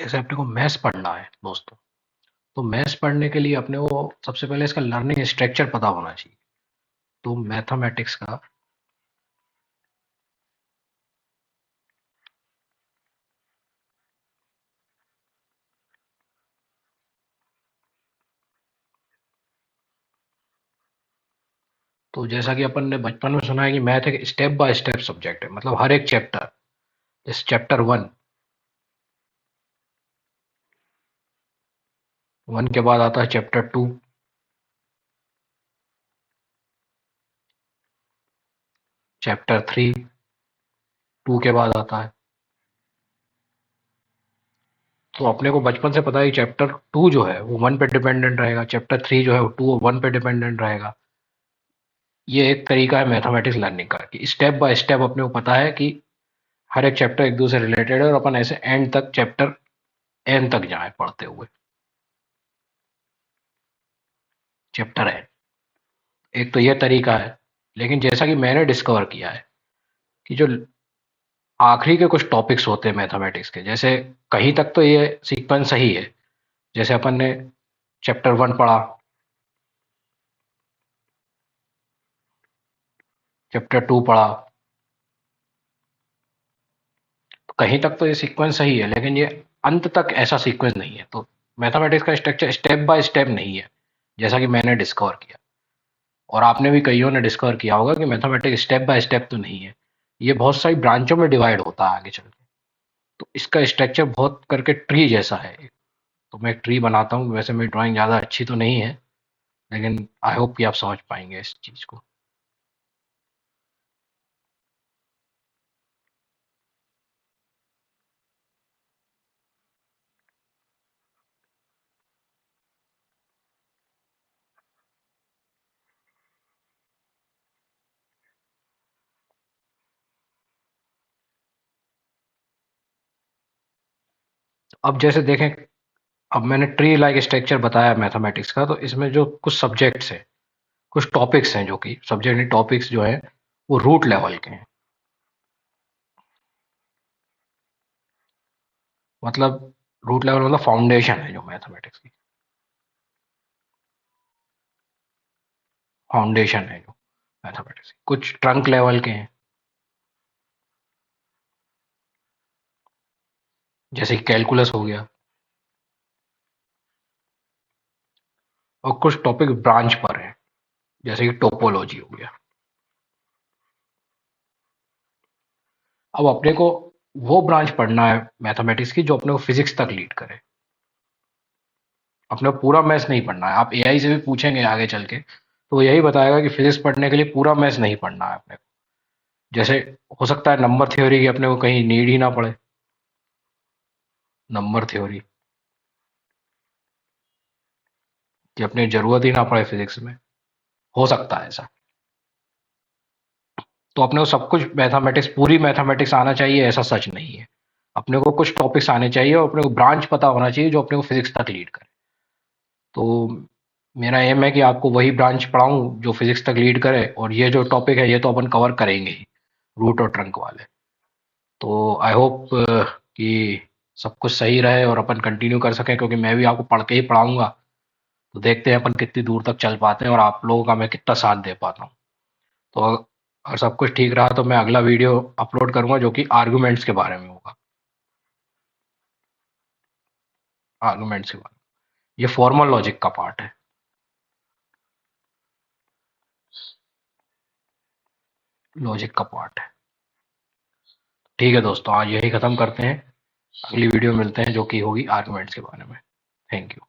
जैसे अपने को मैथ्स पढ़ना है दोस्तों, तो मैथ्स पढ़ने के लिए अपने को सबसे पहले इसका लर्निंग स्ट्रक्चर पता होना चाहिए। तो मैथमेटिक्स का तो जैसा कि अपन ने बचपन में सुना है कि मैथ एक स्टेप बाय स्टेप सब्जेक्ट है, मतलब हर एक चैप्टर, जैसे चैप्टर वन, वन के बाद आता है chapter two, chapter three, two के बाद आता है। तो अपने को बचपन से पता है कि चैप्टर टू जो है वो वन पे डिपेंडेंट रहेगा, चैप्टर थ्री जो है वो टू वन पे डिपेंडेंट रहेगा। ये एक तरीका है मैथमेटिक्स लर्निंग का, कि स्टेप बाय स्टेप अपने को पता है कि हर एक चैप्टर एक दूसरे रिलेटेड है और अपन ऐसे एंड तक, चैप्टर एन तक जाए पढ़ते हुए, चैप्टर एन। एक तो ये तरीका है। लेकिन जैसा कि मैंने डिस्कवर किया है कि जो आखिरी के कुछ टॉपिक्स होते हैं मैथमेटिक्स के, जैसे कहीं तक तो ये सीक्वेंस सही है। जैसे अपन ने चैप्टर वन पढ़ा, चैप्टर टू पढ़ा, तो कहीं तक तो ये सीक्वेंस सही है, लेकिन ये अंत तक ऐसा सीक्वेंस नहीं है। तो मैथमेटिक्स का स्ट्रक्चर स्टेप बाय स्टेप नहीं है, जैसा कि मैंने डिस्कवर किया, और आपने भी कईयों ने डिस्कवर किया होगा कि मैथमेटिक्स स्टेप बाय स्टेप तो नहीं है। ये बहुत सारी ब्रांचों में डिवाइड होता है आगे चल के। तो इसका स्ट्रक्चर बहुत करके ट्री जैसा है। तो मैं एक ट्री बनाता हूँ, वैसे मेरी ड्राइंग ज़्यादा अच्छी तो नहीं है, लेकिन आई होप कि आप समझ पाएंगे इस चीज़ को। अब जैसे देखें, अब मैंने ट्री लाइक स्ट्रक्चर बताया मैथमेटिक्स का, तो इसमें जो कुछ सब्जेक्ट्स हैं, कुछ टॉपिक्स हैं, जो कि सब्जेक्ट टॉपिक्स जो हैं वो रूट लेवल के हैं। मतलब रूट लेवल मतलब फाउंडेशन है जो मैथमेटिक्स की, फाउंडेशन है जो मैथमेटिक्स की। कुछ ट्रंक लेवल के हैं, जैसे कैलकुलस हो गया, और कुछ टॉपिक ब्रांच पर हैं, जैसे कि टोपोलॉजी हो गया। अब अपने को वो ब्रांच पढ़ना है मैथमेटिक्स की जो अपने को फिजिक्स तक लीड करे। अपने को पूरा मैथ्स नहीं पढ़ना है। आप एआई से भी पूछेंगे आगे चल के, तो वो यही बताएगा कि फिजिक्स पढ़ने के लिए पूरा मैथ्स नहीं पढ़ना है अपने को। जैसे हो सकता है नंबर थ्योरी की अपने को कहीं नीड ही ना पड़े, नंबर थ्योरी की अपनी जरूरत ही ना पड़े फिजिक्स में, हो सकता है ऐसा। तो अपने को सब कुछ मैथमेटिक्स, पूरी मैथमेटिक्स आना चाहिए ऐसा सच नहीं है। अपने को कुछ टॉपिक्स आने चाहिए और अपने को ब्रांच पता होना चाहिए जो अपने को फिजिक्स तक लीड करे। तो मेरा एम है कि आपको वही ब्रांच पढ़ाऊँ जो फिजिक्स तक लीड करे, और ये जो टॉपिक है ये तो अपन कवर करेंगे ही, रूट और ट्रंक वाले। तो आई होप कि सब कुछ सही रहे और अपन कंटिन्यू कर सकें, क्योंकि मैं भी आपको पढ़ के ही पढ़ाऊंगा। तो देखते हैं अपन कितनी दूर तक चल पाते हैं और आप लोगों का मैं कितना साथ दे पाता हूँ। तो अगर सब कुछ ठीक रहा तो मैं अगला वीडियो अपलोड करूंगा जो कि आर्गुमेंट्स के बारे में होगा। आर्गुमेंट्स के बारे में, ये फॉर्मल लॉजिक का पार्ट है, लॉजिक का पार्ट है। ठीक है दोस्तों, आज यही खत्म करते हैं। अगली वीडियो मिलते हैं जो कि होगी आर्गुमेंट्स के बारे में। Thank you.